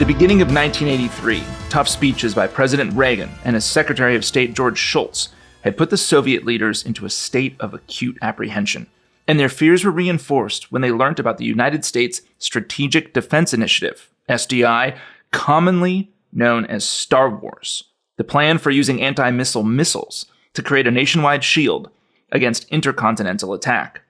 the beginning of 1983, tough speeches by President Reagan and his Secretary of State George Shultz had put the Soviet leaders into a state of acute apprehension, and their fears were reinforced when they learned about the United States Strategic Defense Initiative, SDI, commonly known as Star Wars, the plan for using anti-missile missiles to create a nationwide shield against intercontinental attack.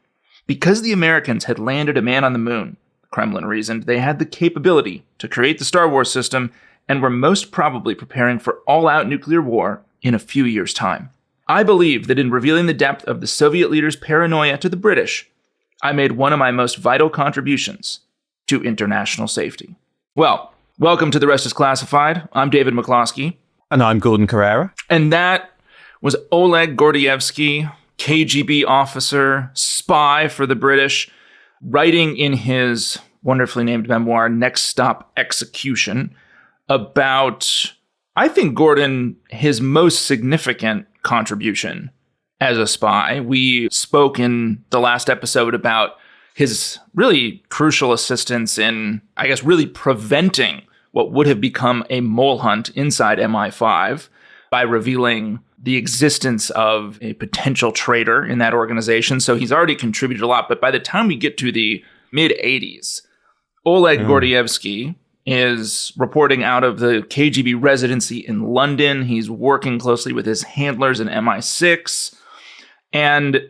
Because the Americans had landed a man on the moon, the Kremlin reasoned, they had the capability to create the Star Wars system and were most probably preparing for all-out nuclear war in a few years' time. I believe that in revealing the depth of the Soviet leaders' paranoia to the British, I made one of my most vital contributions to international safety. Well, welcome to The Rest is Classified. I'm David McCloskey. And I'm Gordon Carrera. And that was Oleg Gordievsky, KGB officer, spy for the British, writing in his wonderfully named memoir, Next Stop Execution, about, I think, Gordon, his most significant contribution as a spy. We spoke in the last episode about his really crucial assistance in, I guess, really preventing what would have become a mole hunt inside MI5 by revealing the existence of a potential traitor in that organization. So he's already contributed a lot. But by the time we get to the mid-80s, Oleg Gordievsky is reporting out of the KGB residency in London. He's working closely with his handlers in MI6. And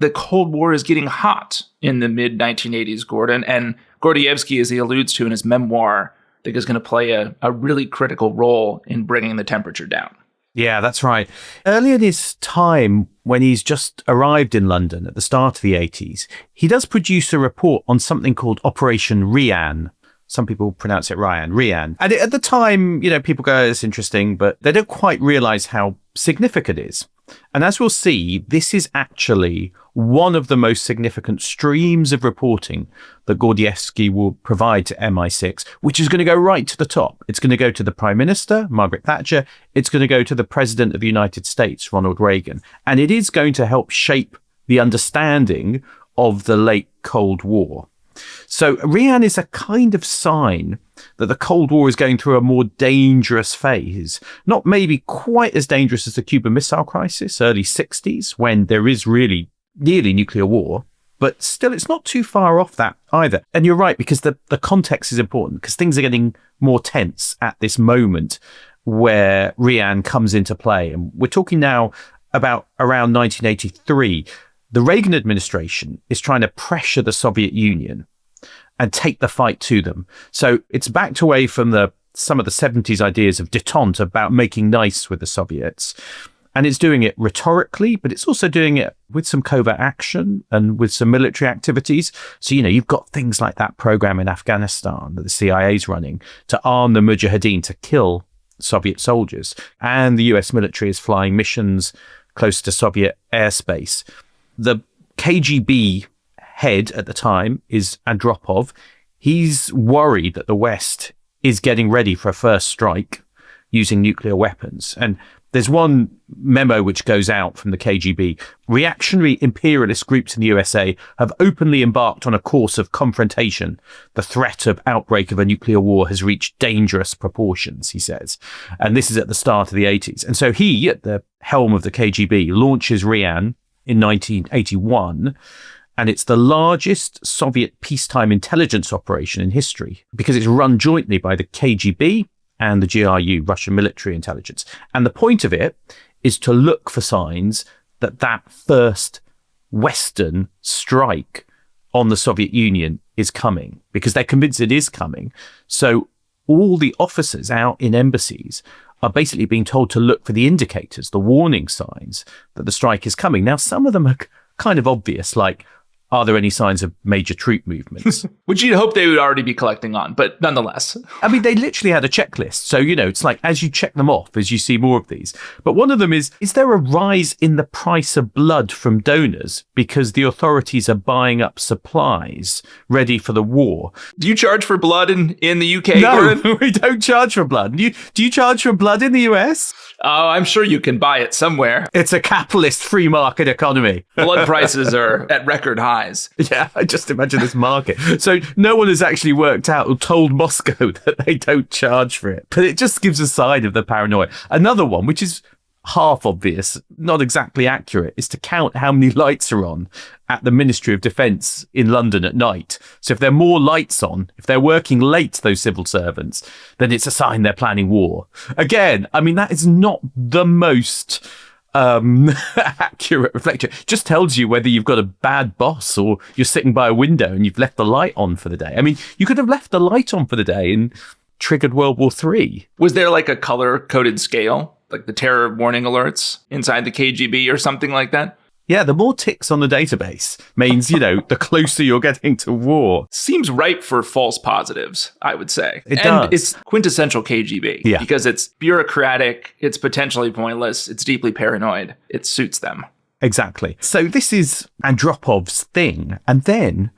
the Cold War is getting hot in the mid-1980s, Gordon. And Gordievsky, as he alludes to in his memoir, I think is going to play a really critical role in bringing the temperature down. Yeah, that's right. Early in his time, when he's just arrived in London at the start of the 80s, he does produce a report on something called Operation Rian. Some people pronounce it Rian. And at the time, people go, it's interesting, but they don't quite realize how significant it is. And as we'll see, this is actually one of the most significant streams of reporting that Gordievsky will provide to MI6, which is going to go right to the top. It's going to go to the Prime Minister, Margaret Thatcher. It's going to go to the President of the United States, Ronald Reagan. And it is going to help shape the understanding of the late Cold War. So Rian is a kind of sign that the Cold War is going through a more dangerous phase. Not maybe quite as dangerous as the Cuban Missile Crisis, early 60s, when there is really nearly nuclear war, but still it's not too far off that either. And you're right, because the context is important, because things are getting more tense at this moment where Rian comes into play. And we're talking now about around 1983. The Reagan administration is trying to pressure the Soviet Union and take the fight to them. So it's backed away from some of the 70s ideas of détente about making nice with the Soviets. And it's doing it rhetorically, but it's also doing it with some covert action and with some military activities. So, you've got things like that program in Afghanistan that the CIA is running to arm the Mujahideen to kill Soviet soldiers. And the US military is flying missions close to Soviet airspace. The KGB head at the time is Andropov. He's worried that the West is getting ready for a first strike using nuclear weapons. And there's one memo which goes out from the KGB. Reactionary imperialist groups in the USA have openly embarked on a course of confrontation. The threat of outbreak of a nuclear war has reached dangerous proportions, he says. And this is at the start of the 80s. And so he, at the helm of the KGB, launches Rian in 1981, and it's the largest Soviet peacetime intelligence operation in history because it's run jointly by the KGB and the GRU, Russian military intelligence. And the point of it is to look for signs that first Western strike on the Soviet Union is coming, because they're convinced it is coming. So all the officers out in embassies are basically being told to look for the indicators, the warning signs that the strike is coming. Now, some of them are kind of obvious, like, are there any signs of major troop movements? Which you'd hope they would already be collecting on, but nonetheless. I mean, they literally had a checklist. So, it's like as you check them off, as you see more of these. But one of them is there a rise in the price of blood from donors because the authorities are buying up supplies ready for the war? Do you charge for blood in the UK? No, we don't charge for blood. Do you charge for blood in the US? Oh, I'm sure you can buy it somewhere. It's a capitalist free market economy. Blood prices are at record highs. spies. Yeah, I just imagine this market. So no one has actually worked out or told Moscow that they don't charge for it. But it just gives a side of the paranoia. Another one, which is half obvious, not exactly accurate, is to count how many lights are on at the Ministry of Defence in London at night. So if there are more lights on, if they're working late, those civil servants, then it's a sign they're planning war. Again, I mean, that is not the most accurate reflection. It just tells you whether you've got a bad boss or you're sitting by a window and you've left the light on for the day. I mean, you could have left the light on for the day and triggered World War III. Was there like a color-coded scale, like the terror warning alerts inside the KGB or something like that? Yeah, the more ticks on the database means, the closer you're getting to war. Seems ripe for false positives, I would say. It does. It's quintessential KGB because it's bureaucratic, it's potentially pointless, it's deeply paranoid. It suits them. Exactly. So this is Andropov's thing. And then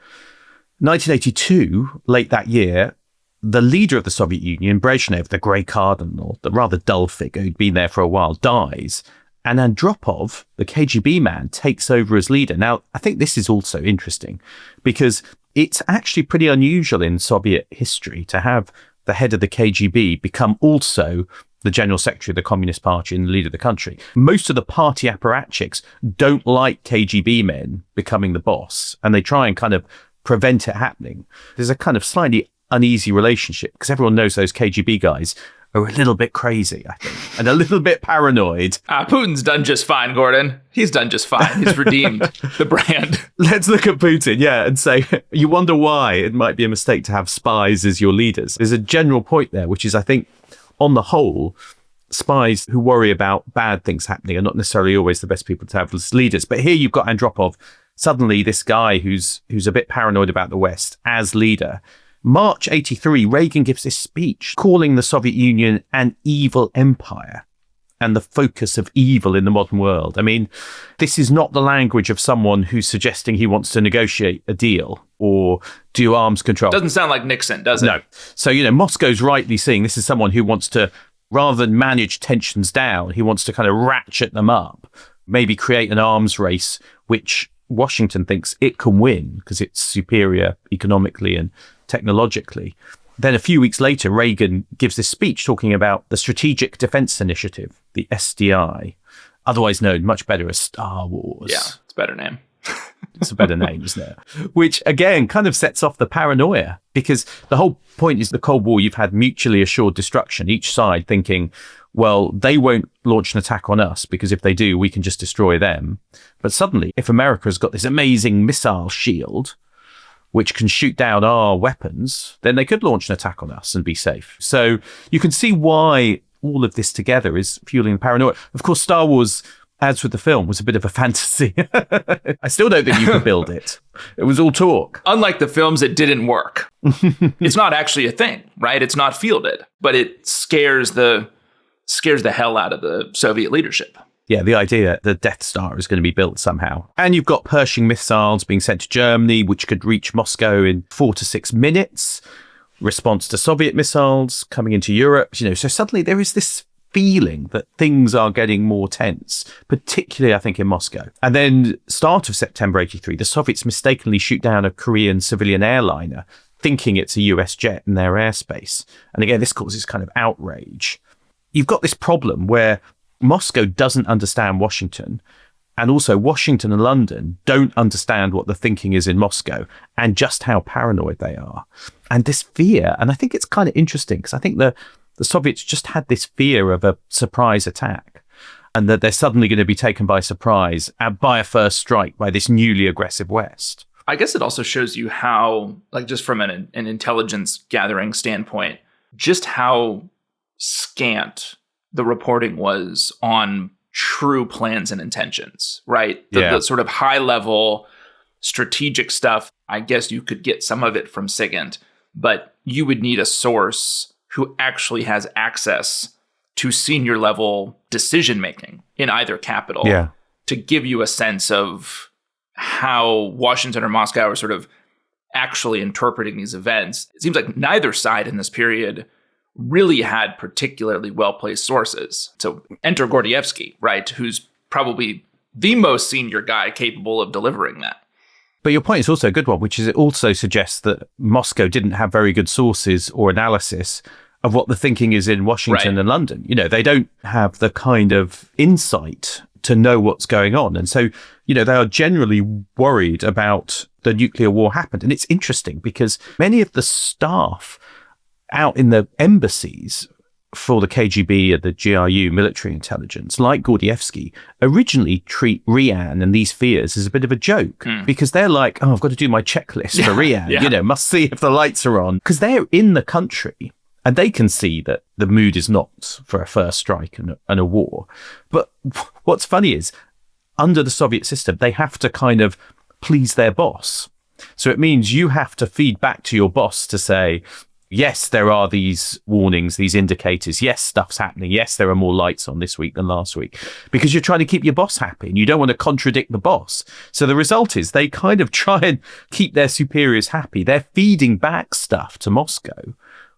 1982, late that year, the leader of the Soviet Union, Brezhnev, the Grey Cardinal, the rather dull figure who'd been there for a while, dies. And Andropov, the KGB man, takes over as leader. Now, I think this is also interesting because it's actually pretty unusual in Soviet history to have the head of the KGB become also the general secretary of the Communist Party and the leader of the country. Most of the party apparatchiks don't like KGB men becoming the boss, and they try and kind of prevent it happening. There's a kind of slightly uneasy relationship because everyone knows those KGB guys are a little bit crazy, I think, and a little bit paranoid. Putin's done just fine, Gordon. He's done just fine. He's redeemed the brand. Let's look at Putin, and say, you wonder why it might be a mistake to have spies as your leaders. There's a general point there, which is, I think, on the whole, spies who worry about bad things happening are not necessarily always the best people to have as leaders. But here you've got Andropov, suddenly this guy who's a bit paranoid about the West as leader. March 83, Reagan gives this speech calling the Soviet Union an evil empire and the focus of evil in the modern world. I mean, this is not the language of someone who's suggesting he wants to negotiate a deal or do arms control. Doesn't sound like Nixon, does it? No. So, Moscow's rightly seeing this is someone who wants to, rather than manage tensions down, he wants to kind of ratchet them up, maybe create an arms race, which Washington thinks it can win because it's superior economically and technologically. Then a few weeks later, Reagan gives this speech talking about the Strategic Defense Initiative, the SDI, otherwise known much better as Star Wars. Yeah, it's a better name. It's a better name, isn't it? Which, again, kind of sets off the paranoia because the whole point is the Cold War, you've had mutually assured destruction, each side thinking, well, they won't launch an attack on us because if they do, we can just destroy them. But suddenly, if America has got this amazing missile shield, which can shoot down our weapons, then they could launch an attack on us and be safe. So you can see why all of this together is fueling paranoia. Of course, Star Wars, as with the film, was a bit of a fantasy. I still don't think you could build it. It was all talk. Unlike the films, it didn't work. It's not actually a thing, right? It's not fielded, but it scares the hell out of the Soviet leadership. Yeah, the idea the Death Star is going to be built somehow. And you've got Pershing missiles being sent to Germany, which could reach Moscow in 4 to 6 minutes. Response to Soviet missiles coming into Europe. So suddenly there is this feeling that things are getting more tense, particularly, I think, in Moscow. And then start of September 83, the Soviets mistakenly shoot down a Korean civilian airliner, thinking it's a US jet in their airspace. And again, this causes kind of outrage. You've got this problem where Moscow doesn't understand Washington, and also Washington and London don't understand what the thinking is in Moscow and just how paranoid they are. And this fear, and I think it's kind of interesting because I think the Soviets just had this fear of a surprise attack and that they're suddenly going to be taken by surprise by a first strike by this newly aggressive West. I guess it also shows you how, like just from an intelligence gathering standpoint, just how scant the reporting was on true plans and intentions, right? The sort of high level strategic stuff, I guess you could get some of it from SIGINT, but you would need a source who actually has access to senior level decision making in either capital to give you a sense of how Washington or Moscow are sort of actually interpreting these events. It seems like neither side in this period really had particularly well-placed sources. So enter Gordievsky, right, who's probably the most senior guy capable of delivering that. But your point is also a good one, which is it also suggests that Moscow didn't have very good sources or analysis of what the thinking is in Washington and London. They don't have the kind of insight to know what's going on. And so, they are generally worried about the nuclear war happened. And it's interesting because many of the staff out in the embassies for the KGB and the GRU military intelligence, like Gordievsky, originally treat Rian and these fears as a bit of a joke because they're like, I've got to do my checklist for Rian, must see if the lights are on. Because they're in the country and they can see that the mood is not for a first strike and a war. But what's funny is, under the Soviet system, they have to kind of please their boss. So it means you have to feed back to your boss to say, yes, there are these warnings, these indicators. Yes, stuff's happening. Yes, there are more lights on this week than last week, because you're trying to keep your boss happy and you don't want to contradict the boss. So the result is they kind of try and keep their superiors happy. They're feeding back stuff to Moscow,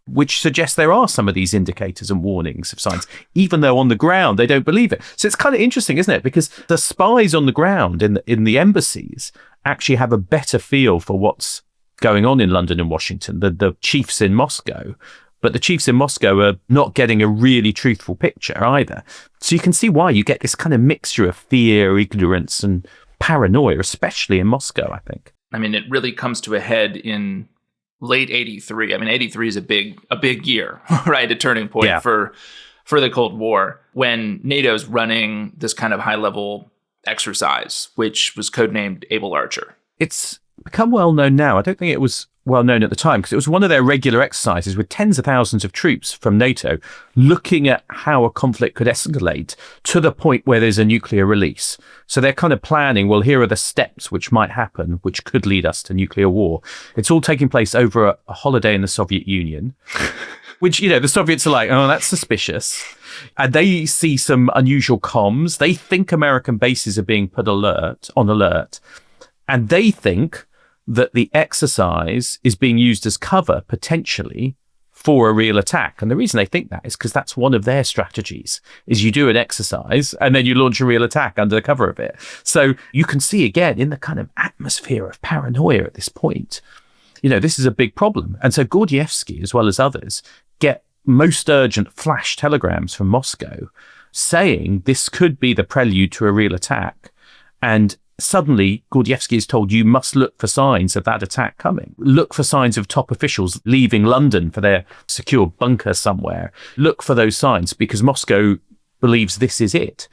which suggests there are some of these indicators and warnings of signs, even though on the ground they don't believe it. So it's kind of interesting, isn't it? Because the spies on the ground in the embassies actually have a better feel for what's going on in London and Washington than the chiefs in Moscow. But the chiefs in Moscow are not getting a really truthful picture either. So you can see why you get this kind of mixture of fear, ignorance, and paranoia, especially in Moscow, I think. I mean, it really comes to a head in late 83. I mean, 83 is a big year, right? A turning point for the Cold War, when NATO's running this kind of high-level exercise, which was codenamed Abel Archer. It's become well known now. I don't think it was well known at the time, because it was one of their regular exercises with tens of thousands of troops from NATO looking at how a conflict could escalate to the point where there's a nuclear release. So they're kind of planning, well, here are the steps which might happen, which could lead us to nuclear war. It's all taking place over a holiday in the Soviet Union, which, the Soviets are like, oh, that's suspicious. And they see some unusual comms. They think American bases are being put on alert. And they think that the exercise is being used as cover, potentially, for a real attack. And the reason they think that is because that's one of their strategies, is you do an exercise and then you launch a real attack under the cover of it. So you can see, again, in the kind of atmosphere of paranoia at this point, this is a big problem. And so Gordievsky, as well as others, get most urgent flash telegrams from Moscow saying this could be the prelude to a real attack. And suddenly, Gordievsky is told you must look for signs of that attack coming. Look for signs of top officials leaving London for their secure bunker somewhere. Look for those signs, because Moscow believes this is it.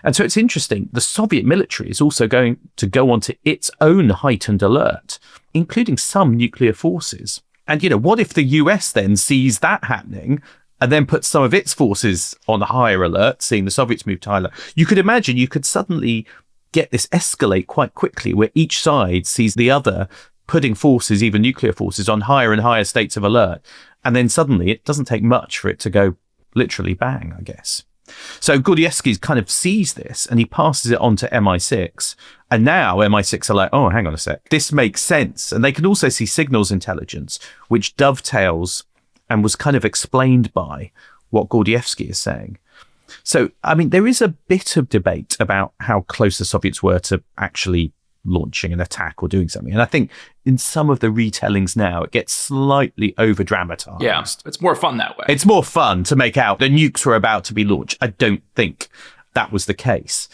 And so it's interesting. The Soviet military is also going to go onto its own heightened alert, including some nuclear forces. And, what if the US then sees that happening and then puts some of its forces on higher alert, seeing the Soviets move to higher alert? You could imagine you could suddenly get this escalate quite quickly, where each side sees the other putting forces, even nuclear forces, on higher and higher states of alert. And then suddenly it doesn't take much for it to go literally bang, I guess. So Gordievsky kind of sees this and he passes it on to MI6. And now MI6 are like, oh, hang on a sec, this makes sense. And they can also see signals intelligence, which dovetails and was kind of explained by what Gordievsky is saying. So, I mean, there is a bit of debate about how close the Soviets were to actually launching an attack or doing something. And I think in some of the retellings now, it gets slightly over-dramatized. Yeah, it's more fun that way. It's more fun to make out the nukes were about to be launched. I don't think that was the case.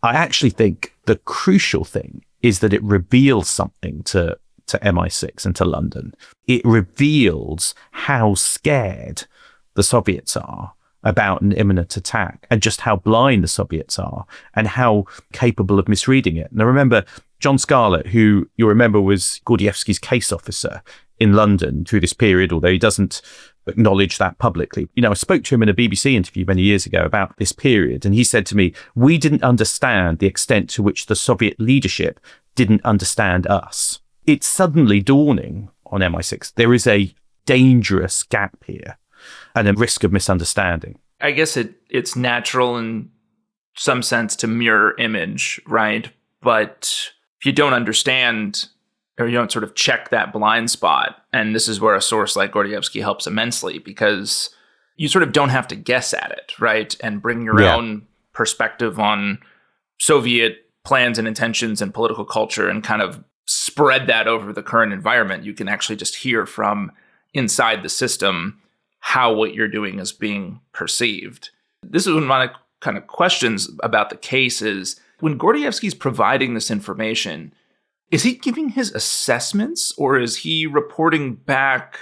I actually think the crucial thing is that it reveals something to MI6 and to London. It reveals how scared the Soviets are about an imminent attack, and just how blind the Soviets are and how capable of misreading it. And I remember John Scarlett, who you'll remember was Gordievsky's case officer in London through this period, although he doesn't acknowledge that publicly. I spoke to him in a BBC interview many years ago about this period, and he said to me, we didn't understand the extent to which the Soviet leadership didn't understand us. It's suddenly dawning on MI6. There is a dangerous gap here and a risk of misunderstanding. I guess it's natural in some sense to mirror image, right? But if you don't understand, or you don't sort of check that blind spot, and this is where a source like Gordievsky helps immensely, because you sort of don't have to guess at it, right? And bring your own perspective on Soviet plans and intentions and political culture and kind of spread that over the current environment, you can actually just hear from inside the system how what you're doing is being perceived. This is one of my kind of questions about the case is, when Gordievsky's providing this information, is he giving his assessments or is he reporting back?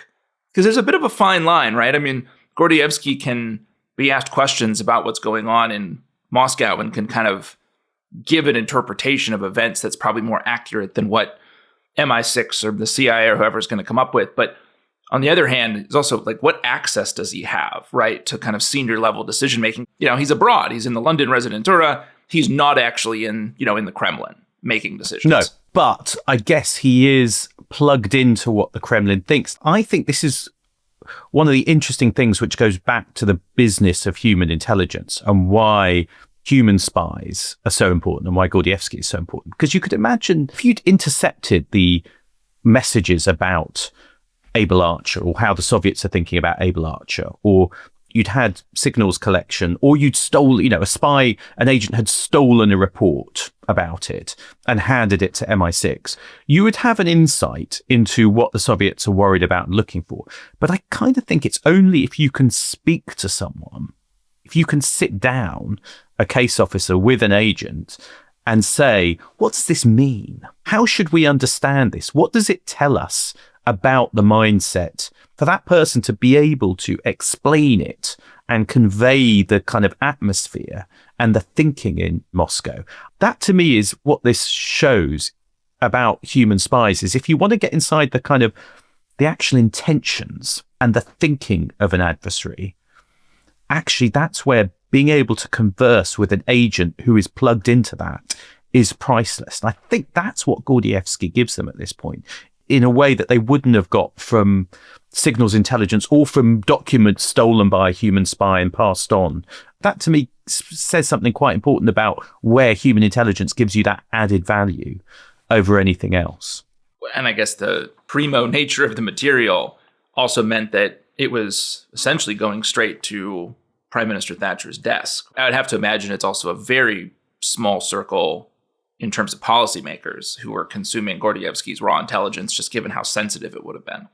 Because there's a bit of a fine line, right? I mean, Gordievsky can be asked questions about what's going on in Moscow and can kind of give an interpretation of events that's probably more accurate than what MI6 or the CIA or whoever is going to come up with. But on the other hand, it's also like, what access does he have, right, to kind of senior level decision making? He's abroad. He's in the London Residentura. He's not actually in the Kremlin making decisions. No, but I guess he is plugged into what the Kremlin thinks. I think this is one of the interesting things which goes back to the business of human intelligence and why human spies are so important and why Gordievsky is so important. Because you could imagine if you'd intercepted the messages about Abel Archer or how the Soviets are thinking about Abel Archer, or you'd had signals collection, or you'd an agent had stolen a report about it and handed it to MI6, you would have an insight into what the Soviets are worried about and looking for. But I kind of think it's only if you can speak to someone, if you can sit down, a case officer with an agent, and say, what does this mean? How should we understand this? What does it tell us about the mindset, for that person to be able to explain it and convey the kind of atmosphere and the thinking in Moscow? That to me is what this shows about human spies, is if you want to get inside the kind of the actual intentions and the thinking of an adversary, actually that's where being able to converse with an agent who is plugged into that is priceless. And I think that's what Gordievsky gives them at this point, in a way that they wouldn't have got from signals intelligence or from documents stolen by a human spy and passed on. That to me says something quite important about where human intelligence gives you that added value over anything else. And I guess the primo nature of the material also meant that it was essentially going straight to Prime Minister Thatcher's desk. I would have to imagine it's also a very small circle in terms of policymakers who were consuming Gordievsky's raw intelligence, just given how sensitive it would have been.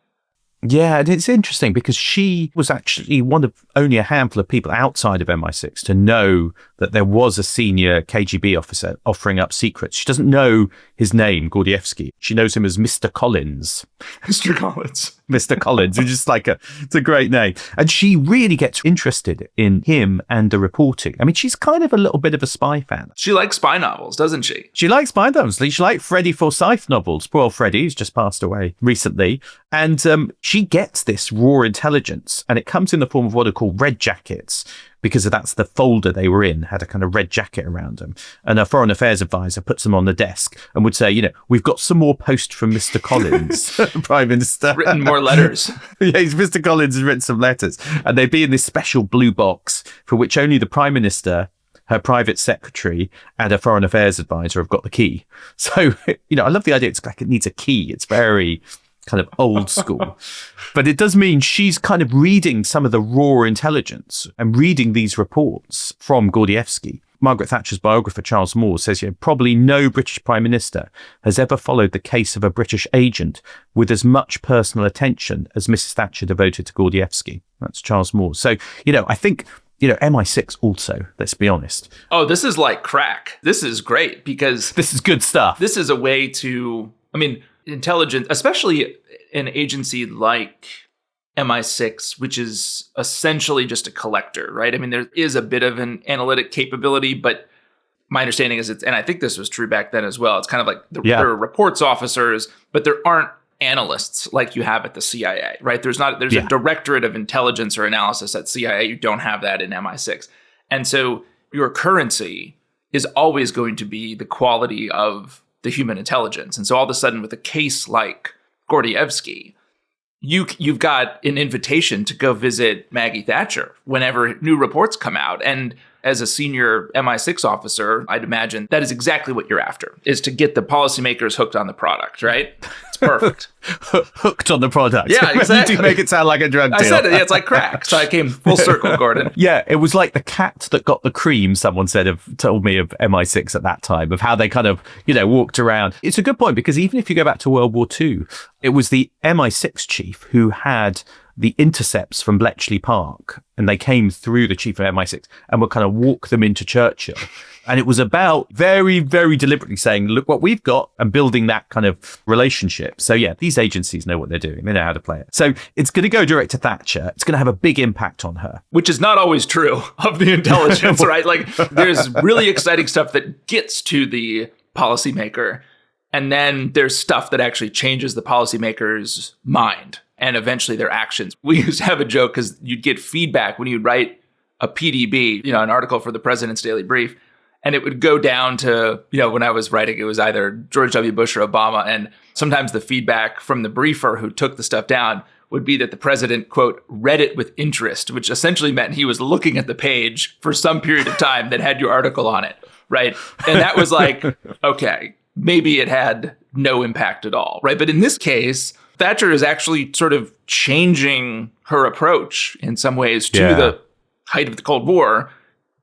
Yeah, and it's interesting because she was actually one of only a handful of people outside of MI6 to know that there was a senior KGB officer offering up secrets. She doesn't know his name, Gordievsky. She knows him as Mr. Collins. Mr. Collins. Mr. Collins, which is it's a great name. And she really gets interested in him and the reporting. I mean, she's kind of a little bit of a spy fan. She likes spy novels, doesn't she? She likes spy novels. She likes Freddie Forsyth novels. Poor Freddie, who's just passed away recently. And she gets this raw intelligence, and it comes in the form of what are called red jackets, because that's the folder they were in, had a kind of red jacket around them. And a foreign affairs advisor puts them on the desk and would say, we've got some more post from Mr. Collins, Prime Minister. Written more letters. Yeah, Mr. Collins has written some letters. And they'd be in this special blue box for which only the Prime Minister, her private secretary, and a foreign affairs advisor have got the key. So, I love the idea. It's like it needs a key. It's very kind of old school. But it does mean she's kind of reading some of the raw intelligence and reading these reports from Gordievsky. Margaret Thatcher's biographer, Charles Moore, says, probably no British Prime Minister has ever followed the case of a British agent with as much personal attention as Mrs. Thatcher devoted to Gordievsky. That's Charles Moore. So, I think, MI6 also, let's be honest. Oh, this is like crack. This is great because this is good stuff. This is a way to, intelligence, especially an agency like MI6, which is essentially just a collector, right? There is a bit of an analytic capability, but my understanding is and I think this was true back then as well, it's kind of like there are reports officers, but there aren't analysts like you have at the CIA, right? There's a directorate of intelligence or analysis at CIA. You don't have that in MI6. And so your currency is always going to be the quality of the human intelligence. And so all of a sudden with a case like Gordievsky, you've got an invitation to go visit Maggie Thatcher whenever new reports come out. And as a senior MI6 officer, I'd imagine that is exactly what you're after, is to get the policymakers hooked on the product, right? It's perfect. Hooked on the product. Yeah, exactly. You do make it sound like a drug deal. I said it. Yeah, it's like crack. So I came full circle, Gordon. Yeah, it was like the cat that got the cream, someone told me of MI6 at that time, of how they kind of, walked around. It's a good point, because even if you go back to World War II, it was the MI6 chief who had the intercepts from Bletchley Park, and they came through the chief of MI6 and would kind of walk them into Churchill. And it was about very, very deliberately saying, look what we've got, and building that kind of relationship. So yeah, these agencies know what they're doing. They know how to play it. So it's going to go direct to Thatcher. It's going to have a big impact on her. Which is not always true of the intelligence, right? Like, there's really exciting stuff that gets to the policymaker. And then there's stuff that actually changes the policymaker's mind and eventually their actions. We used to have a joke because you'd get feedback when you'd write a PDB, an article for the President's Daily Brief. And it would go down to, when I was writing, it was either George W. Bush or Obama. And sometimes the feedback from the briefer who took the stuff down would be that the president, quote, read it with interest, which essentially meant he was looking at the page for some period of time that had your article on it, right? And that was like, okay, maybe it had no impact at all, right? But in this case, Thatcher is actually sort of changing her approach in some ways to the height of the Cold War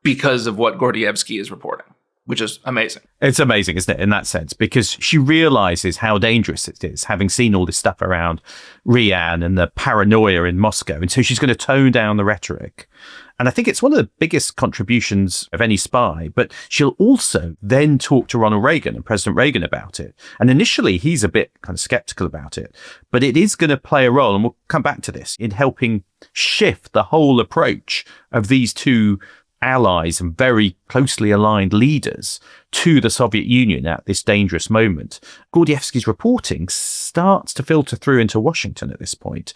because of what Gordievsky is reporting, which is amazing. It's amazing, isn't it, in that sense, because she realizes how dangerous it is, having seen all this stuff around Rian and the paranoia in Moscow. And so she's going to tone down the rhetoric. And I think it's one of the biggest contributions of any spy, but she'll also then talk to Ronald Reagan and President Reagan about it. And initially, he's a bit kind of skeptical about it, but it is going to play a role, and we'll come back to this, in helping shift the whole approach of these two allies and very closely aligned leaders to the Soviet Union at this dangerous moment. Gordievsky's reporting starts to filter through into Washington at this point.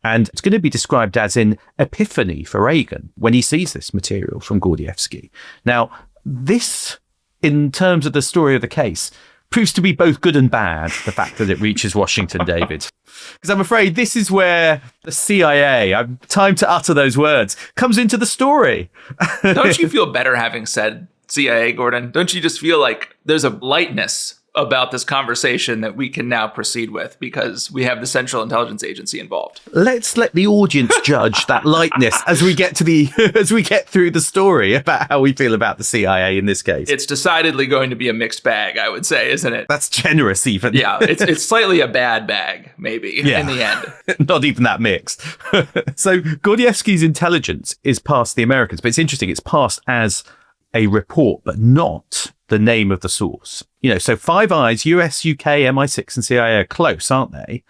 And it's going to be described as an epiphany for Reagan when he sees this material from Gordievsky. Now, this, in terms of the story of the case, proves to be both good and bad, the fact that it reaches Washington, David. Because I'm afraid this is where the CIA, time to utter those words, comes into the story. Don't you feel better having said CIA, Gordon? Don't you just feel like there's a lightness about this conversation that we can now proceed with because we have the Central Intelligence Agency involved? Let's let the audience judge that lightness as we get through the story about how we feel about the CIA in this case. It's decidedly going to be a mixed bag, I would say, isn't it? That's generous, even. Yeah, it's slightly a bad bag, maybe, in the end. Not even that mixed. So Gordievsky's intelligence is past the Americans, but it's interesting, it's passed as a report, but not the name of the source. So Five Eyes, US, UK, MI6 and CIA are close, aren't they?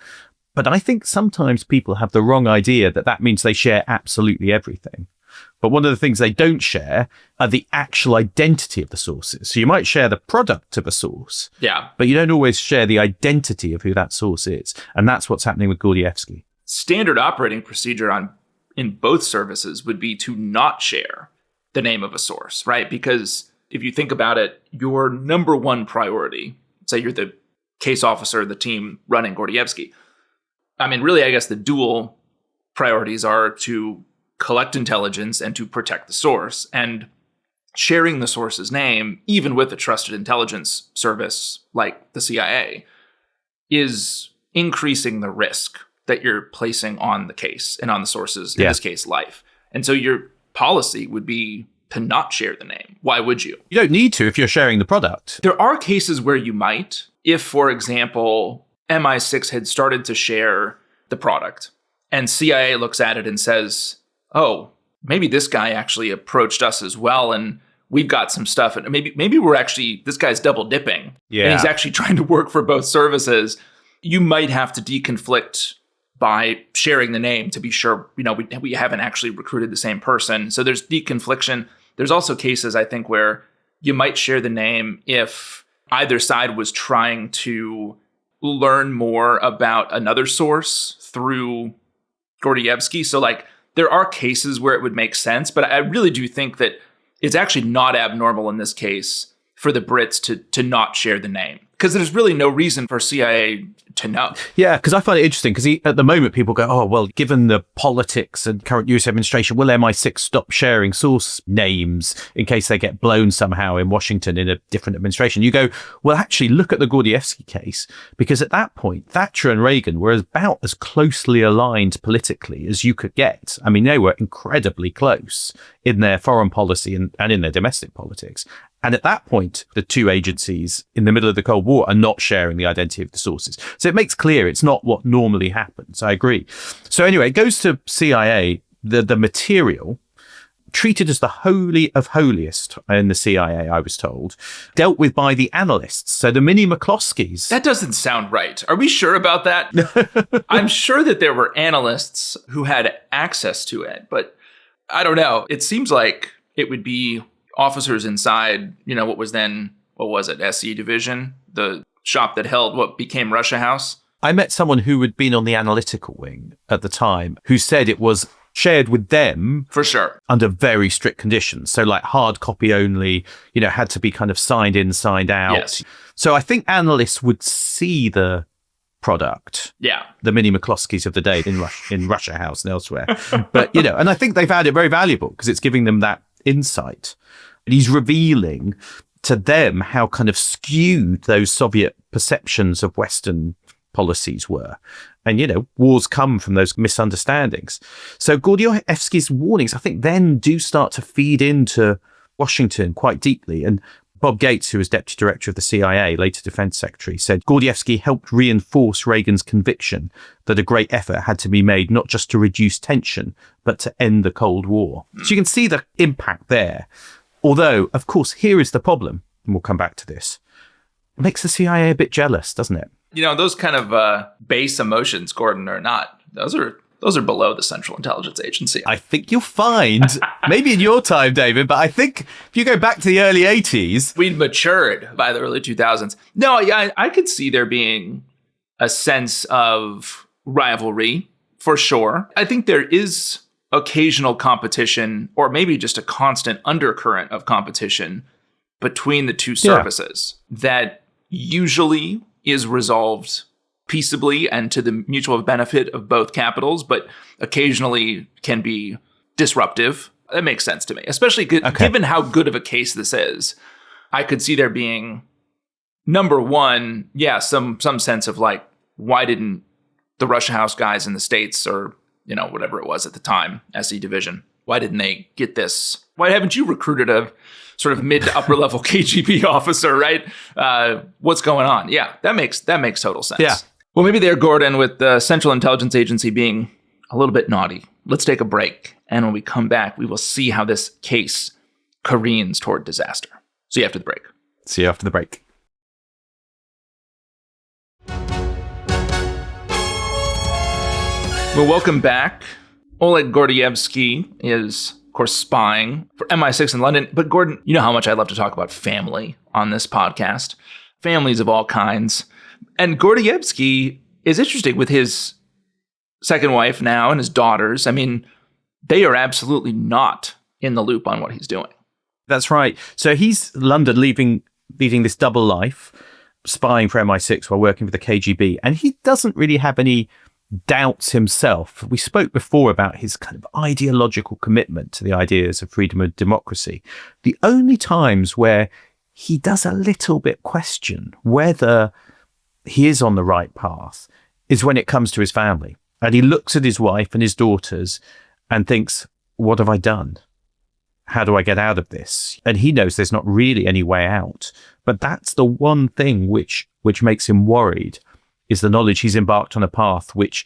But I think sometimes people have the wrong idea that means they share absolutely everything. But one of the things they don't share are the actual identity of the sources. So you might share the product of a source, but you don't always share the identity of who that source is. And that's what's happening with Gordievsky. Standard operating procedure in both services would be to not share the name of a source, right? Because if you think about it, your number one priority, say you're the case officer, the team running Gordievsky. I mean, really, I guess the dual priorities are to collect intelligence and to protect the source. And sharing the source's name, even with a trusted intelligence service like the CIA, is increasing the risk that you're placing on the case and on the source's, in this case, life. And so your policy would be to not share the name. Why would you? You don't need to if you're sharing the product. There are cases where you might. If, for example, MI6 had started to share the product and CIA looks at it and says, oh, maybe this guy actually approached us as well and we've got some stuff. And maybe we're actually, this guy's double dipping. Yeah. And he's actually trying to work for both services. You might have to deconflict by sharing the name to be sure, we haven't actually recruited the same person. So there's deconfliction. There's also cases, I think, where you might share the name if either side was trying to learn more about another source through Gordievsky. So there are cases where it would make sense, but I really do think that it's actually not abnormal in this case for the Brits to not share the name. Because there's really no reason for CIA to know. Yeah, because I find it interesting because at the moment people go, oh, well, given the politics and current US administration, will MI6 stop sharing source names in case they get blown somehow in Washington in a different administration? You go, well, actually, look at the Gordievsky case, because at that point, Thatcher and Reagan were about as closely aligned politically as you could get. I mean, they were incredibly close in their foreign policy and in their domestic politics. And at that point, the two agencies in the middle of the Cold War are not sharing the identity of the sources. So it makes clear it's not what normally happens. I agree. So anyway, it goes to CIA, the material, treated as the holy of holiest in the CIA, I was told, dealt with by the analysts. So the mini McCloskeys. That doesn't sound right. Are we sure about that? I'm sure that there were analysts who had access to it, but I don't know. It seems like it would be officers inside, what was it, SE division, the shop that held what became Russia House. I met someone who had been on the analytical wing at the time who said it was shared with them for sure under very strict conditions. So like hard copy only, had to be kind of signed in, signed out. Yes. So I think analysts would see the product. Yeah. The mini McCloskeys of the day in Russia House and elsewhere. But, and I think they found it very valuable because it's giving them that insight. And he's revealing to them how kind of skewed those Soviet perceptions of Western policies were. And, wars come from those misunderstandings. So Gordievsky's warnings, I think, then do start to feed into Washington quite deeply. And Bob Gates, who was deputy director of the CIA, later defense secretary, said Gordievsky helped reinforce Reagan's conviction that a great effort had to be made not just to reduce tension, but to end the Cold War. So you can see the impact there. Although, of course, here is the problem, and we'll come back to this. It makes the CIA a bit jealous, doesn't it? Those kind of base emotions, Gordon, are not. Those are below the Central Intelligence Agency. I think you'll find, maybe in your time, David, but I think if you go back to the early 80s... We'd matured by the early 2000s. No, I could see there being a sense of rivalry, for sure. I think there is occasional competition, or maybe just a constant undercurrent of competition between the two services that usually is resolved peaceably and to the mutual benefit of both capitals, but occasionally can be disruptive. That makes sense to me, especially given how good of a case this is. I could see there being, number one, some sense of like, why didn't the Russia House guys in the States, or whatever it was at the time, SE division, why didn't they get this? Why haven't you recruited a sort of mid to upper level KGB officer, right? What's going on? Yeah, that makes total sense. Yeah. Well, maybe there, Gordon, with the Central Intelligence Agency being a little bit naughty. Let's take a break. And when we come back, we will see how this case careens toward disaster. See you after the break. See you after the break. Well, welcome back. Oleg Gordievsky is, of course, spying for MI6 in London. But Gordon, you know how much I love to talk about family on this podcast. Families of all kinds. And Gordievsky is interesting with his second wife now and his daughters. I mean, they are absolutely not in the loop on what he's doing. That's right. So he's London leading this double life, spying for MI6 while working for the KGB. And he doesn't really have any doubts himself. We spoke before about his kind of ideological commitment to the ideas of freedom and democracy. The only times where he does a little bit question whether he is on the right path is when it comes to his family. And he looks at his wife and his daughters and thinks, what have I done? How do I get out of this? And he knows there's not really any way out. But that's the one thing which makes him worried, is the knowledge he's embarked on a path which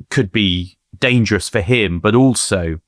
could be dangerous for him, but also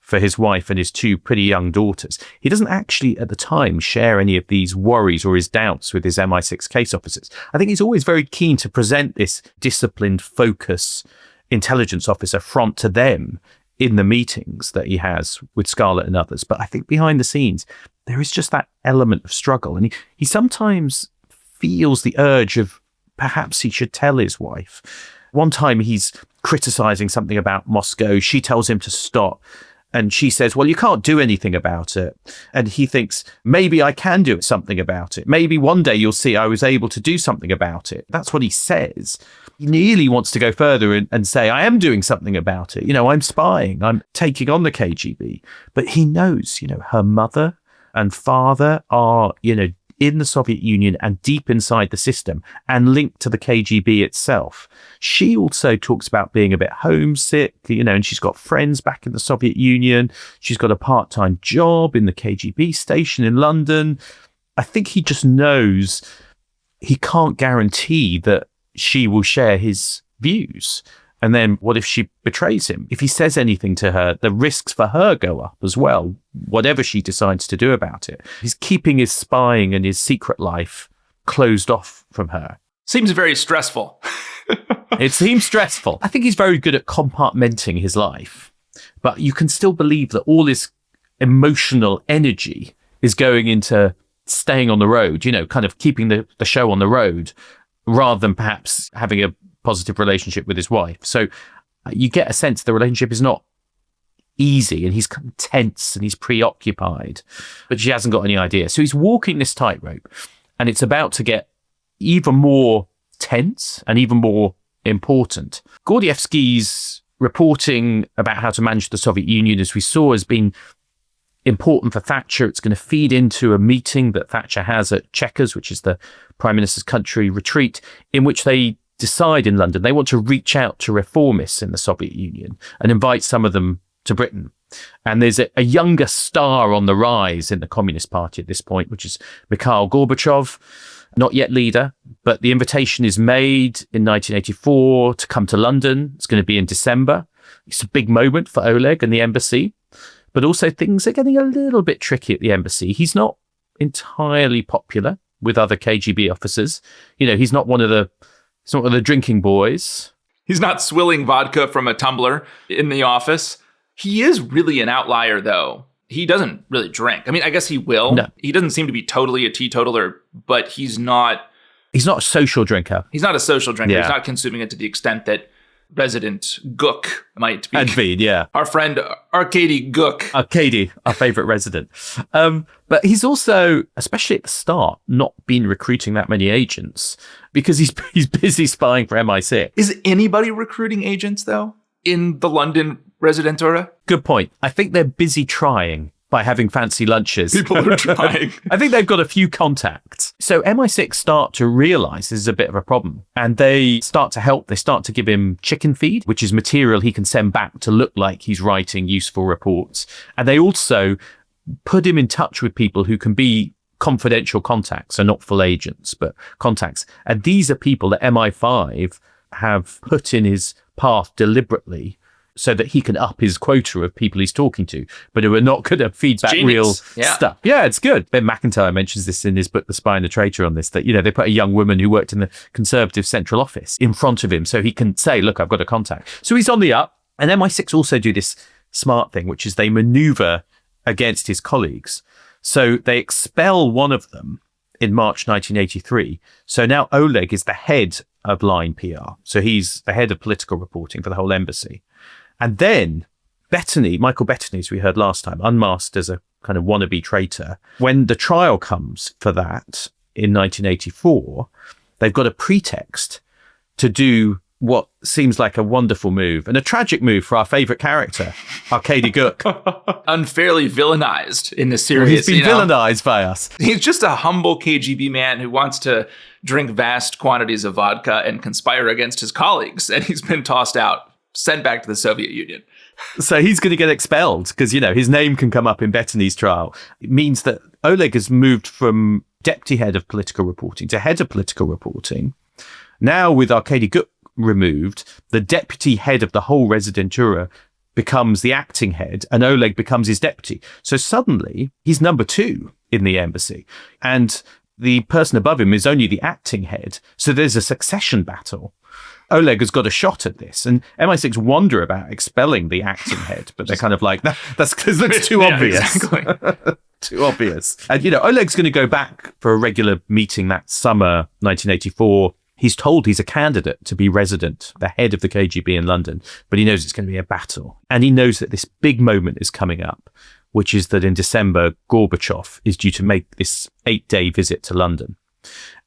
for his wife and his two pretty young daughters. He doesn't actually, at the time, share any of these worries or his doubts with his MI6 case officers. I think he's always very keen to present this disciplined, focus intelligence officer front to them in the meetings that he has with Scarlett and others. But I think behind the scenes, there is just that element of struggle. And he sometimes feels the urge of perhaps he should tell his wife. One time he's criticizing something about Moscow. She tells him to stop. And she says, well, you can't do anything about it. And he thinks, maybe I can do something about it. Maybe one day you'll see I was able to do something about it. That's what he says. He nearly wants to go further and say, I am doing something about it. I'm spying. I'm taking on the KGB. But he knows, her mother and father are, in the Soviet Union and deep inside the system and linked to the KGB itself. She also talks about being a bit homesick, and she's got friends back in the Soviet Union. She's got a part-time job in the KGB station in London. I think he just knows he can't guarantee that she will share his views. And then what if she betrays him? If he says anything to her, the risks for her go up as well, whatever she decides to do about it. He's keeping his spying and his secret life closed off from her. Seems very stressful. It seems stressful. I think he's very good at compartmenting his life, but you can still believe that all his emotional energy is going into staying on the road, kind of keeping the show on the road, rather than perhaps having a positive relationship with his wife. So you get a sense the relationship is not easy, and he's kind of tense and he's preoccupied, but she hasn't got any idea. So he's walking this tightrope, and it's about to get even more tense and even more important. Gordievsky's reporting about how to manage the Soviet Union, as we saw, has been important for Thatcher. It's going to feed into a meeting that Thatcher has at Chequers, which is the Prime Minister's country retreat, in which they decide in London they want to reach out to reformists in the Soviet Union and invite some of them to Britain. And there's a younger star on the rise in the Communist Party at this point, which is Mikhail Gorbachev, not yet leader, but the invitation is made in 1984 to come to London. It's going to be in December. It's a big moment for Oleg and the embassy, but also things are getting a little bit tricky at the embassy. He's not entirely popular with other KGB officers. He's not one of the drinking boys. He's not swilling vodka from a tumbler in the office. He is really an outlier, though. He doesn't really drink. I mean, I guess he will. No. He doesn't seem to be totally a teetotaler, but he's not... He's not a social drinker. He's not a social drinker. Yeah. He's not consuming it to the extent that Resident Gook might be. Advid, yeah. Our friend Arkady Gook. Arkady, our favourite resident. But he's also, especially at the start, not been recruiting that many agents because he's busy spying for MI6. Is anybody recruiting agents, though, in the London Residentura? Good point. I think they're busy trying by having fancy lunches. People are trying. I think they've got a few contacts. So MI6 start to realise this is a bit of a problem, and they start to help. They start to give him chicken feed, which is material he can send back to look like he's writing useful reports. And they also put him in touch with people who can be confidential contacts, so not full agents, but contacts. And these are people that MI5 have put in his path deliberately so that he can up his quota of people he's talking to, but who are not going to feed back real stuff. Yeah, it's good. Ben McIntyre mentions this in his book, The Spy and the Traitor, on this, that, they put a young woman who worked in the Conservative Central Office in front of him so he can say, look, I've got a contact. So he's on the up. And MI6 also do this smart thing, which is they maneuver against his colleagues. So they expel one of them in March 1983. So now Oleg is the head of line PR. So he's the head of political reporting for the whole embassy. And then Michael Bettany, as we heard last time, unmasked as a kind of wannabe traitor. When the trial comes for that in 1984, they've got a pretext to do what seems like a wonderful move and a tragic move for our favourite character, Arkady Gook. Unfairly villainized in the series. He's been villainized by us. He's just a humble KGB man who wants to drink vast quantities of vodka and conspire against his colleagues. And he's been tossed out, sent back to the Soviet Union. So he's going to get expelled because, his name can come up in Bettany's trial. It means that Oleg has moved from deputy head of political reporting to head of political reporting. Now, with Arkady Gook removed, the deputy head of the whole Residentura becomes the acting head and Oleg becomes his deputy. So suddenly he's number 2 in the embassy and the person above him is only the acting head. So there's a succession battle. Oleg has got a shot at this, and MI6 wonder about expelling the acting head, but they're kind of like, that's because it's too obvious. Exactly. Too obvious. And, Oleg's going to go back for a regular meeting that summer, 1984. He's told he's a candidate to be resident, the head of the KGB in London, but he knows it's going to be a battle. And he knows that this big moment is coming up, which is that in December, Gorbachev is due to make this 8-day visit to London.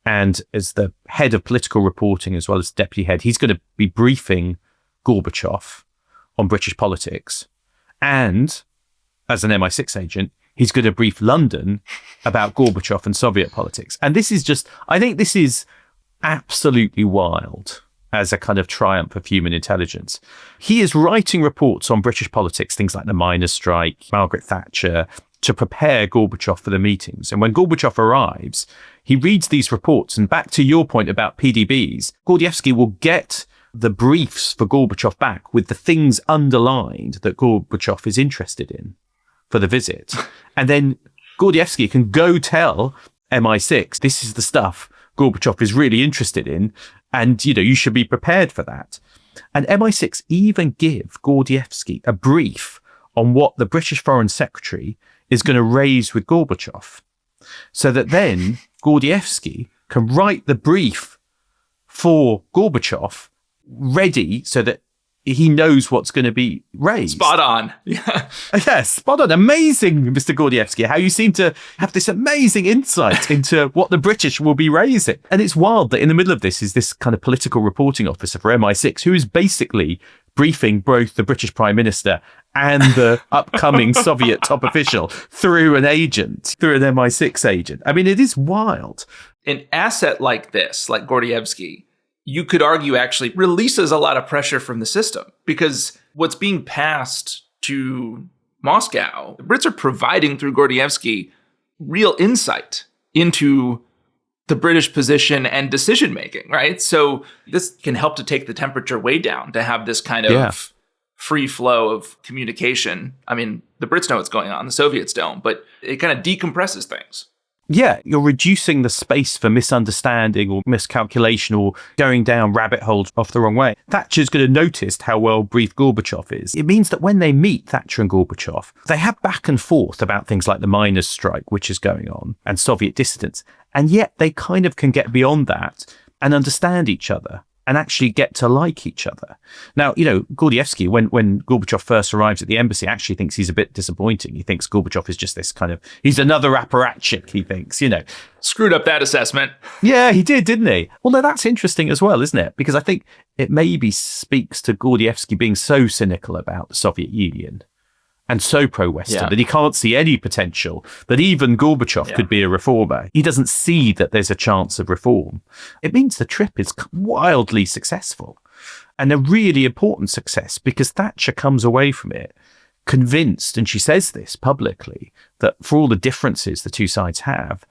And as the head of political reporting, as well as deputy head, he's going to be briefing Gorbachev on British politics. And as an MI6 agent, he's going to brief London about Gorbachev and Soviet politics. And this is just, I think this is absolutely wild as a kind of triumph of human intelligence. He is writing reports on British politics, things like the miners' strike, Margaret Thatcher, to prepare Gorbachev for the meetings. And when Gorbachev arrives, he reads these reports. And back to your point about PDBs, Gordievsky will get the briefs for Gorbachev back with the things underlined that Gorbachev is interested in for the visit. And then Gordievsky can go tell MI6, this is the stuff Gorbachev is really interested in. And, you should be prepared for that. And MI6 even give Gordievsky a brief on what the British Foreign Secretary is going to raise with Gorbachev. So that then Gordievsky can write the brief for Gorbachev ready so that he knows what's going to be raised. Spot on. Yeah. Yes, spot on. Amazing, Mr. Gordievsky, how you seem to have this amazing insight into what the British will be raising. And it's wild that in the middle of this is this kind of political reporting officer for MI6 who is basically briefing both the British Prime Minister and the upcoming Soviet top official through an agent, through an MI6 agent. I mean, it is wild. An asset like this, like Gordievsky, you could argue actually releases a lot of pressure from the system, because what's being passed to Moscow, the Brits are providing through Gordievsky real insight into the British position and decision making, right? So this can help to take the temperature way down, to have this kind of free flow of communication. I mean, the Brits know what's going on, the Soviets don't, but it kind of decompresses things. Yeah, you're reducing the space for misunderstanding or miscalculation or going down rabbit holes off the wrong way. Thatcher's going to notice how well briefed Gorbachev is. It means that when they meet, Thatcher and Gorbachev, they have back and forth about things like the miners' strike, which is going on, and Soviet dissidents. And yet they kind of can get beyond that and understand each other and actually get to like each other. Now, Gordievsky, when Gorbachev first arrives at the embassy, actually thinks he's a bit disappointing. He thinks Gorbachev is just this kind of, he's another apparatchik, he thinks, Screwed up that assessment. Yeah, he did, didn't he? Although that's interesting as well, isn't it? Because I think it maybe speaks to Gordievsky being so cynical about the Soviet Union and so pro-Western that he can't see any potential, that even Gorbachev could be a reformer. He doesn't see that there's a chance of reform. It means the trip is wildly successful, and a really important success, because Thatcher comes away from it convinced, and she says this publicly, that for all the differences the two sides have,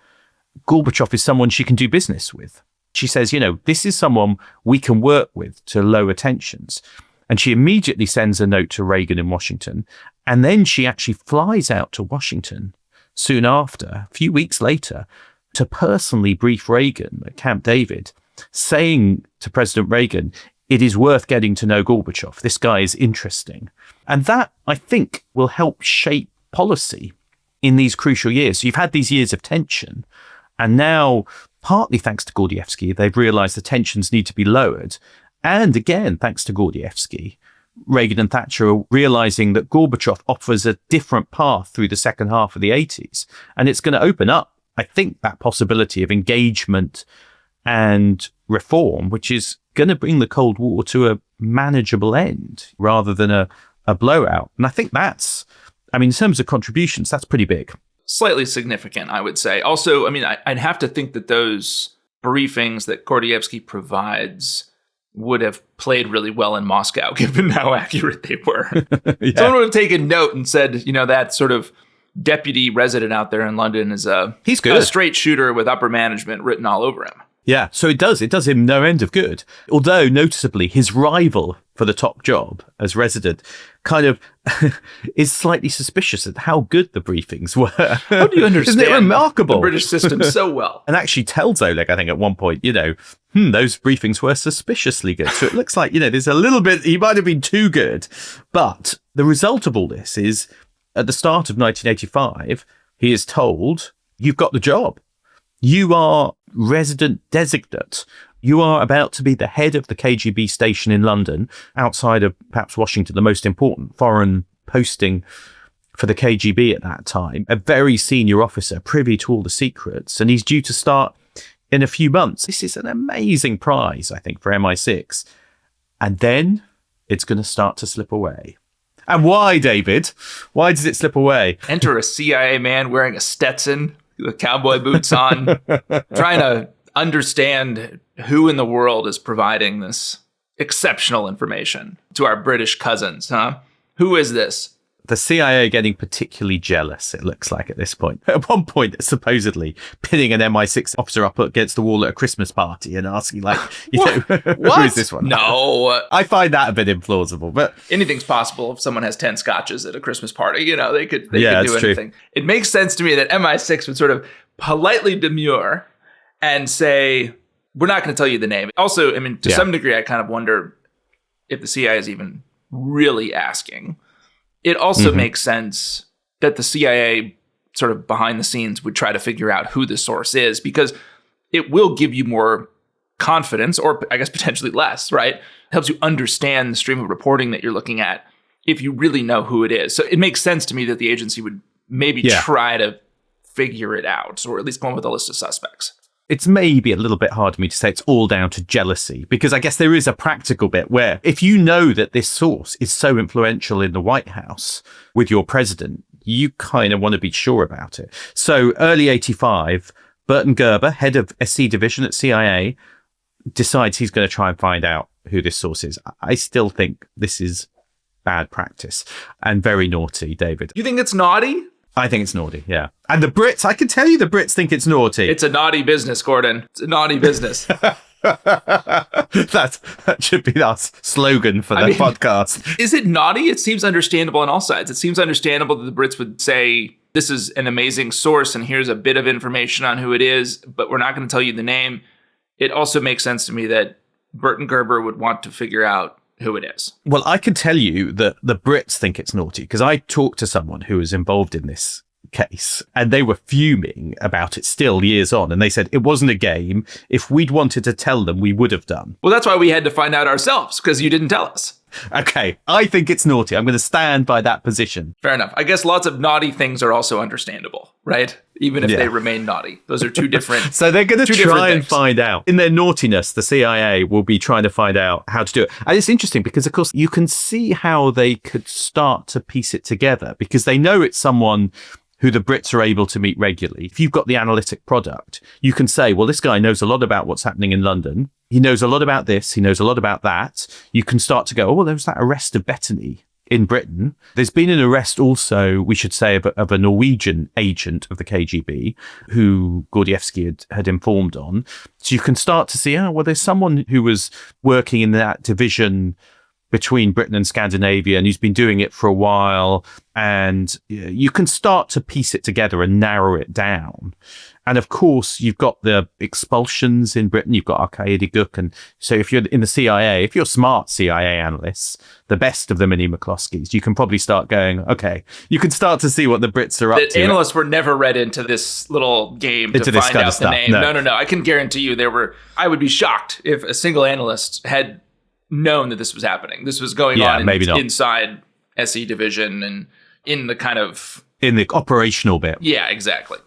Gorbachev is someone she can do business with. She says, this is someone we can work with to lower tensions. And she immediately sends a note to Reagan in Washington. And then she actually flies out to Washington soon after, a few weeks later, to personally brief Reagan at Camp David, saying to President Reagan, it is worth getting to know Gorbachev. This guy is interesting. And that, I think, will help shape policy in these crucial years. So you've had these years of tension. And now, partly thanks to Gordievsky, they've realized the tensions need to be lowered. And again, thanks to Gordievsky, Reagan and Thatcher are realizing that Gorbachev offers a different path through the second half of the 80s. And it's going to open up, I think, that possibility of engagement and reform, which is going to bring the Cold War to a manageable end rather than a blowout. And I think that's, in terms of contributions, that's pretty big. Slightly significant, I would say. Also, I'd have to think that those briefings that Gordievsky provides would have played really well in Moscow, given how accurate they were. Someone would have taken note and said, that sort of deputy resident out there in London is he's good. A straight shooter with upper management written all over him. Yeah, so it does him no end of good. Although, noticeably, his rival for the top job as resident kind of is slightly suspicious at how good the briefings were. How do you understand Isn't it remarkable? The British system so well? And actually tells Oleg, I think, at one point, those briefings were suspiciously good. So it looks like, there's a little bit, he might have been too good. But the result of all this is, at the start of 1985, he is told, you've got the job. You are resident designate. You are about to be the head of the KGB station in London, outside of perhaps Washington, the most important foreign posting for the KGB at that time. A very senior officer, privy to all the secrets, and he's due to start in a few months. This is an amazing prize, I think, for MI6. And then it's going to start to slip away. And why, David? Why does it slip away? Enter a CIA man wearing a Stetson with cowboy boots on, trying to understand who in the world is providing this exceptional information to our British cousins, huh? Who is this? The CIA are getting particularly jealous, it looks like, at this point. At one point, supposedly pinning an MI6 officer up against the wall at a Christmas party and asking, like, who is this one? No. I find that a bit implausible, but anything's possible if someone has 10 scotches at a Christmas party. They could do anything. True. It makes sense to me that MI6 would sort of politely demur and say, we're not going to tell you the name. Also, to some degree, I kind of wonder if the CIA is even really asking. It also makes sense that the CIA sort of behind the scenes would try to figure out who the source is, because it will give you more confidence, or I guess potentially less, right? It helps you understand the stream of reporting that you're looking at if you really know who it is. So it makes sense to me that the agency would maybe try to figure it out, or at least come up with a list of suspects. It's maybe a little bit hard for me to say it's all down to jealousy, because I guess there is a practical bit where if you know that this source is so influential in the White House with your president, you kind of want to be sure about it. So early 85, Burton Gerber, head of SC division at CIA, decides he's going to try and find out who this source is. I still think this is bad practice and very naughty, David. You think it's naughty? I think it's naughty, yeah. And the Brits, I can tell you the Brits think it's naughty. It's a naughty business, Gordon. It's a naughty business. That should be our slogan for the podcast. Is it naughty? It seems understandable on all sides. It seems understandable that the Brits would say, this is an amazing source and here's a bit of information on who it is, but we're not going to tell you the name. It also makes sense to me that Burton Gerber would want to figure out who it is. Well, I can tell you that the Brits think it's naughty, because I talked to someone who was involved in this case and they were fuming about it still years on. And they said it wasn't a game. If we'd wanted to tell them, we would have done. Well, that's why we had to find out ourselves, because you didn't tell us. Okay, I think it's naughty. I'm going to stand by that position. Fair enough. I guess lots of naughty things are also understandable, right? Even if they remain naughty. Those are two different So they're going to try and things. find out. In their naughtiness, the CIA will be trying to find out how to do it. And it's interesting because, of course, you can see how they could start to piece it together, because they know it's someone who the Brits are able to meet regularly. If you've got the analytic product, you can say, well, this guy knows a lot about what's happening in London. He knows a lot about this. He knows a lot about that. You can start to go, oh, well, there was that arrest of Bettany in Britain. There's been an arrest also, we should say, of a Norwegian agent of the KGB who Gordievsky had informed on. So you can start to see, oh, well, there's someone who was working in that division between Britain and Scandinavia, and he's been doing it for a while. And you can start to piece it together and narrow it down. And of course, you've got the expulsions in Britain. You've got Arkady Guk. And so if you're in the CIA, if you're smart CIA analysts, the best of the mini McCloskeys, you can probably start going, okay, you can start to see what the Brits are up to. The analysts were never read into this little game to find out the name. No. I can guarantee you I would be shocked if a single analyst had known that this was happening. This was going on inside SE division and in the kind of... in the operational bit. Yeah, exactly.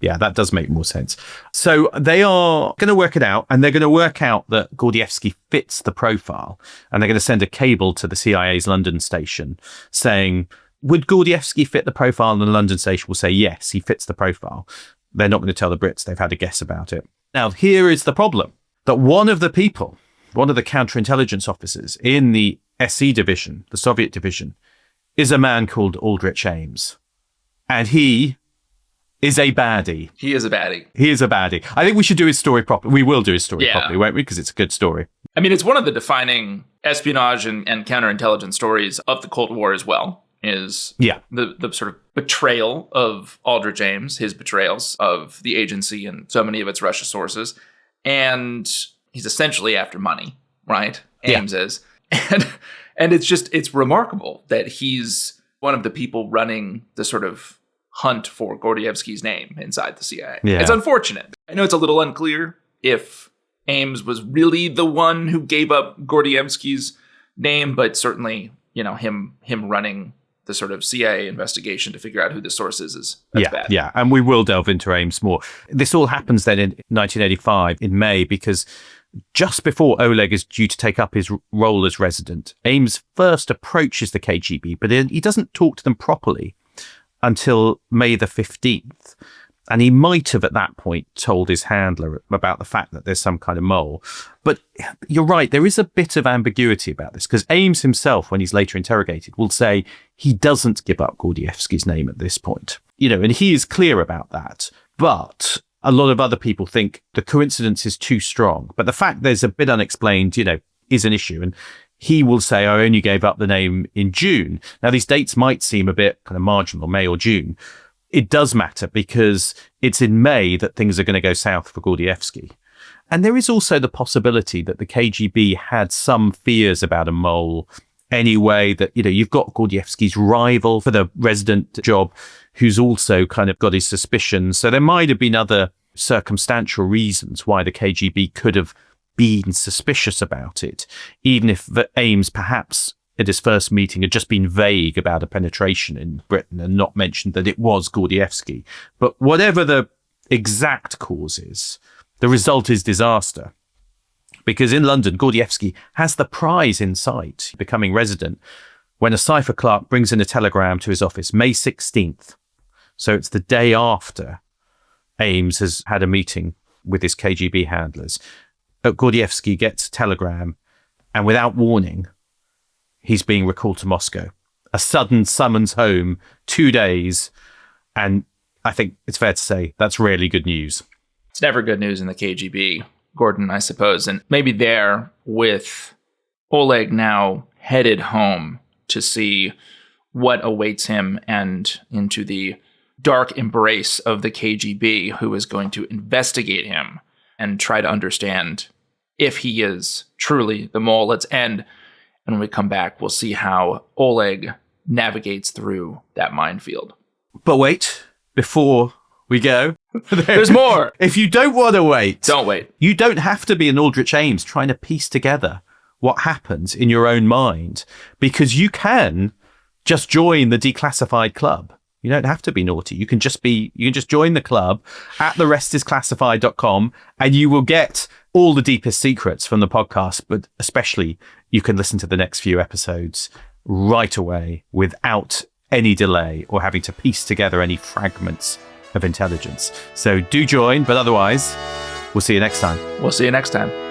Yeah, that does make more sense. So they are going to work it out, and they're going to work out that Gordievsky fits the profile, and they're going to send a cable to the CIA's London station saying, would Gordievsky fit the profile? And the London station will say, yes, he fits the profile. They're not going to tell the Brits. They've had a guess about it. Now, here is the problem, that one of the counterintelligence officers in the SE division, the Soviet division, is a man called Aldrich Ames. And he is a baddie. He is a baddie. I think we should do his story properly. We will do his story properly, won't we? Because it's a good story. I mean, it's one of the defining espionage and counterintelligence stories of the Cold War as well, is the sort of betrayal of Aldrich Ames, his betrayals of the agency and so many of its Russia sources. And he's essentially after money, right? Ames is. And it's remarkable that he's one of the people running the sort of hunt for Gordievsky's name inside the CIA. Yeah. It's unfortunate. I know it's a little unclear if Ames was really the one who gave up Gordievsky's name, but certainly, him running the sort of CIA investigation to figure out who the source is bad. Yeah, and we will delve into Ames more. This all happens then in 1985 in May, because just before Oleg is due to take up his role as resident, Ames first approaches the KGB, but he doesn't talk to them properly until May the 15th. And he might have at that point told his handler about the fact that there's some kind of mole. But you're right, there is a bit of ambiguity about this, because Ames himself, when he's later interrogated, will say he doesn't give up Gordievsky's name at this point. And he is clear about that. But a lot of other people think the coincidence is too strong. But the fact there's a bit unexplained, is an issue. And he will say, I only gave up the name in June. Now, these dates might seem a bit kind of marginal, May or June. It does matter because it's in May that things are going to go south for Gordievsky. And there is also the possibility that the KGB had some fears about a mole anyway, that, you've got Gordievsky's rival for the resident job, who's also kind of got his suspicions. So there might have been other circumstantial reasons why the KGB could have been suspicious about it, even if Ames perhaps at his first meeting had just been vague about a penetration in Britain and not mentioned that it was Gordievsky. But whatever the exact cause is, the result is disaster. Because in London, Gordievsky has the prize in sight, becoming resident, when a cipher clerk brings in a telegram to his office, May 16th. So it's the day after Ames has had a meeting with his KGB handlers. Gordievsky gets a telegram, and without warning, he's being recalled to Moscow. A sudden summons home, 2 days. And I think it's fair to say that's really good news. It's never good news in the KGB, Gordon, I suppose. And maybe there, with Oleg now headed home to see what awaits him and into the dark embrace of the KGB, who is going to investigate him and try to understand if he is truly the mole. Let's end. And when we come back, we'll see how Oleg navigates through that minefield. But wait, before we go, there's more. If you don't want to wait, don't wait. You don't have to be an Aldrich Ames trying to piece together what happens in your own mind, because you can just join the declassified club. You don't have to be naughty. You can just join the club at therestisclassified.com, and you will get all the deepest secrets from the podcast, but especially you can listen to the next few episodes right away without any delay or having to piece together any fragments of intelligence. So do join, but otherwise, we'll see you next time. We'll see you next time.